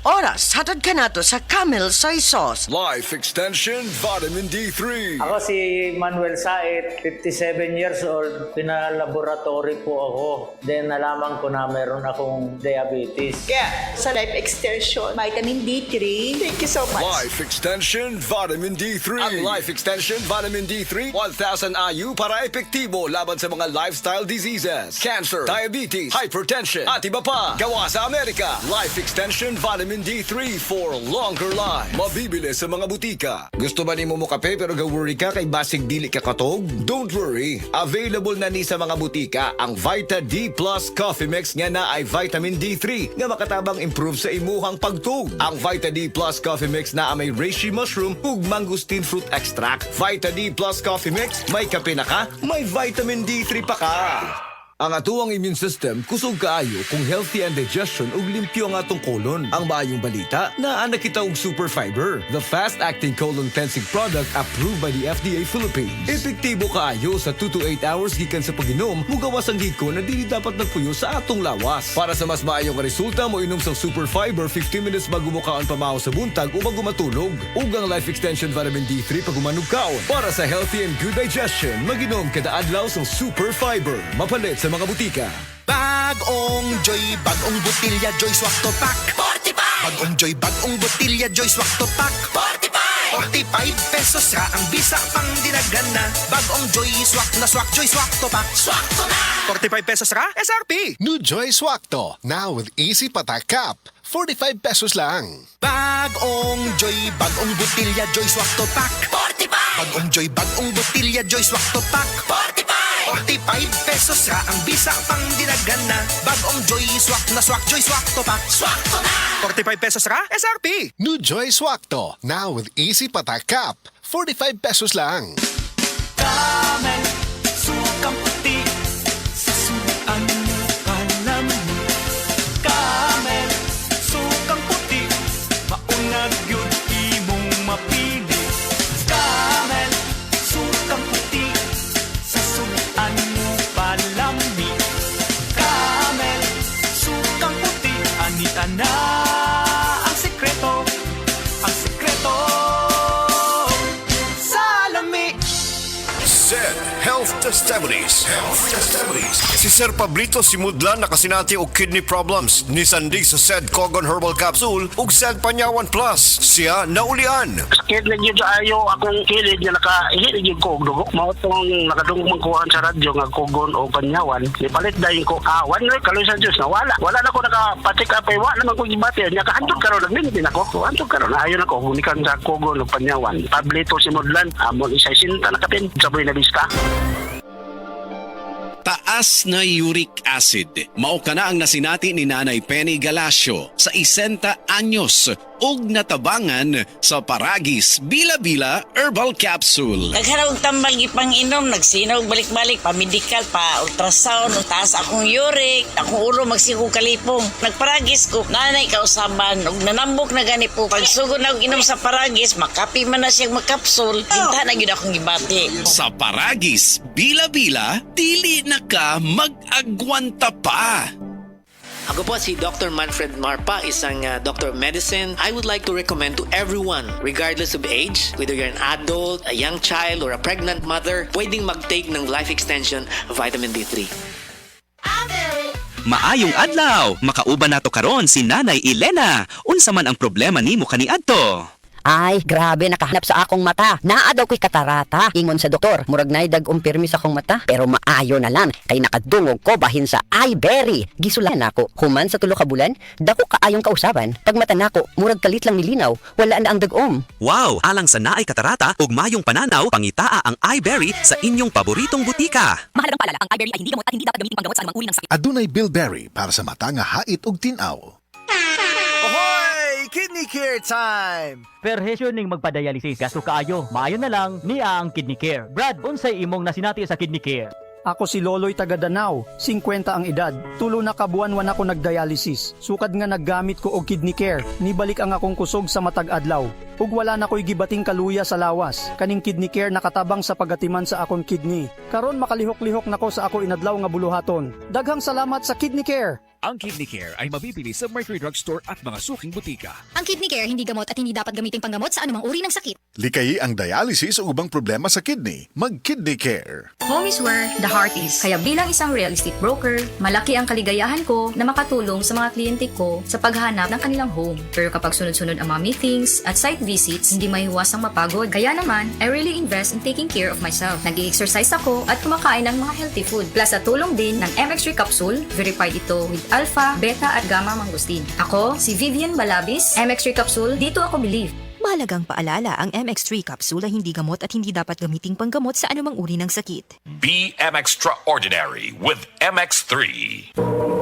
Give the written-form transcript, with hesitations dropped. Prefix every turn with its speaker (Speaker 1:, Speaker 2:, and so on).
Speaker 1: Oras, hatod ka na to sa Camel Soy Sauce.
Speaker 2: Life Extension Vitamin D3.
Speaker 3: Ako si Manuel Saet, 57 years old. Pinalaboratory po ako. Then nalaman ko na meron akong diabetes.
Speaker 4: Kaya sa Life Extension, Vitamin D3, thank you so much.
Speaker 2: Life Extension Vitamin D3. Ang Life Extension Vitamin D3, 1,000 IU para epektibo laban sa mga lifestyle diseases, cancer, diabetes, hypertension, at iba pa. Gawa sa Amerika. Life Extension Vitamin D3 for longer life. Mabibili sa mga butika. Gusto ba ni mo kape pero ga-worry ka kay basig dili ka katog? Don't worry. Available na ni sa mga butika ang Vita D Plus Coffee Mix nga na ay Vitamin D3 nga makatabang improve sa imuhang pagtug. Ang Vita D Plus Coffee Mix na may reishi mushroom ug mangosteen fruit extract. Vita D Plus Coffee Mix, may kape na ka, may Vitamin D3 pa ka. Ang atuang immune system kusog kaayo kung healthy ang digestion ug limpyo ang atong colon. Ang maayong balita, naa na kita og super fiber, the fast-acting colon cleansing product approved by the FDA Philippines. Epektibo kaayo sa 2 to 8 hours gikan sa pag-inom, mugawas ang hiko na dili dapat nagpuyo sa atong lawas. Para sa mas maayong resulta, mo inom sang super fiber 15 minutes bago mo kaon pamahaw sa buntag o bago matulog. Ug ang Life Extension Vitamin D3 pag umanog kaon. Para sa healthy and good digestion, mag-inom kada adlaw sang super fiber. Mapalit sa mga butika.
Speaker 5: Bagong Joy, bagong botilya, Joy Swak to Pack 45! Bagong Joy, bagong botilya, Joy Swak to Pack 45! 45 pesos ra ang bisa pang dinagana. Bagong Joy Swak na Swak, Joy Swak to Pack. Swak to na! 45 pesos ra, SRP!
Speaker 6: New Joy Swakto, now with easy patak cap. 45 pesos lang.
Speaker 5: Bagong Joy, bagong botilya, Joy Swak to Pack 45! Bagong Joy, bagong botilya, Joy Swak to Pack 45! 45 pesos ra ang bisa pang dinagana. Bagong Joy Swak na Swak, Joy Swak to Pack. Swak to na! 45 pesos ra, SRP!
Speaker 6: New Joy Swakto, now with easy patak cap. 45 pesos lang.
Speaker 7: Camel, sukang puti, sa suan mo palaman. Camel, sukang puti, maunag yun imong mapili. Camel, sukang puti, sa suan mo palami. Camel, sukang puti, anita na ang sekreto, ang sekreto. Salami!
Speaker 8: SED Health Testimonies. Si Sir Pablito Simudlan nakasinati og kidney problems ni sandig sa SED Cogon Herbal Capsule ug SED Panyawan Plus. Siya naulian.
Speaker 9: Sakit na yun ayo akong kilid nga nakahilig yung kog dugo. Mao tong nakadungog magkuhan sa radyo nga kogon o panyawan. Ipalit dahil ko one week kaloy sa Diyos na wala. Wala na ko nakapatik apay. Wala naman ko gibati. Nya kahantod karon nagmintin ako. Kahantod karon ayon ako hunikan sa kogon o panyawan. Pablito Simudlan amon isa sinta nakapin sa buhay na bista.
Speaker 10: Taas na uric acid. Mao kana ang nasinati ni Nanay Penny Galasio sa 60 anyos ug natabangan sa Paragis Bila-Bila Herbal Capsule.
Speaker 11: Nagharawag tambal ipang-inom, nagsinaw balik-balik, pa-medical, pa-ultrasound, taas akong uric, akong ulo magsiku kalipong. Nagparagis ko, nanay kausaban, ug nanambok na gani po. Pagsugod na inom sa Paragis, makapi man na siyang magkapsul, hinta na yun akong gibati.
Speaker 10: Sa Paragis Bila-Bila, dili na ka mag-agwanta pa.
Speaker 12: Ako po si Dr. Manfred Marpa, isang Doctor of Medicine. I would like to recommend to everyone, regardless of age, whether you're an adult, a young child, or a pregnant mother, pwedeng mag-take ng Life Extension Vitamin D3.
Speaker 13: Maayong adlaw! Makauban nato karon si Nanay Elena. Unsa man ang problema nimo kaniadto?
Speaker 14: Ay, grabe, nakahanap sa akong mata. Naa daw ko'y katarata. Ingon sa doktor, murag nay dag umpirmi sa akong mata. Pero maayo na lang, kay nakadungog ko bahin sa iBerry. Gisulan ako, human sa tulo ka bulan, dako kaayong kausaban. Pag mata nako, murag kalit lang nilinaw, wala na ang dagom.
Speaker 13: Wow! Alang sa naay katarata ug mayong pananaw, pangitaa ang iBerry sa inyong paboritong butika.
Speaker 15: Mahalagang paalala, ang iBerry ay hindi gamot at hindi dapat gamitin panggamot sa anumang uri ng sakit.
Speaker 6: Adunay Bilberry para sa mata nga hait ug tinaw.
Speaker 16: Kidney Care time!
Speaker 17: Perhesyo ning magpa-dialysis. Gasto kaayo. Maayo na lang niya ang Kidney Care. Brad, unsay imong nasinati sa Kidney Care?
Speaker 18: Ako si Loloy taga Danau, 50 ang edad. Tulo na kabuan wan ako nagdialysis. Sukad nga naggamit ko og Kidney Care. Nibalik ang akong kusog sa matag adlaw. Ug wala na ko'y gibating kaluya sa lawas. Kaning Kidney Care nakatabang sa pagatiman sa akong kidney. Karon makalihok-lihok nako sa ako inadlaw nga buluhaton. Daghang salamat sa Kidney Care.
Speaker 19: Ang Kidney Care ay mabibili sa Mercury Drugstore at mga suking butika.
Speaker 15: Ang Kidney Care hindi gamot at hindi dapat gamitin panggamot sa anumang uri ng sakit.
Speaker 20: Likayi ang dialysis o ubang problema sa kidney. Mag-Kidney Care.
Speaker 21: Home is where the heart is. Kaya bilang isang real estate broker, malaki ang kaligayahan ko na makatulong sa mga kliyente ko sa paghanap ng kanilang home. Pero kapag sunod-sunod ang mga meetings at site visits, hindi maiiwasang mapagod. Kaya naman, I really invest in taking care of myself. Nag-i-exercise ako at kumakain ng mga healthy food. Plus sa tulong din ng MX3 capsule, verified ito with alpha, beta at gamma mangosteen. Ako, si Vivian Balabis, MX3 capsule, dito ako believe.
Speaker 22: Mahalagang paalala, ang MX3 capsule ay hindi gamot at hindi dapat gamiting panggamot sa anumang uri ng sakit.
Speaker 23: Be MX Extraordinary with MX3.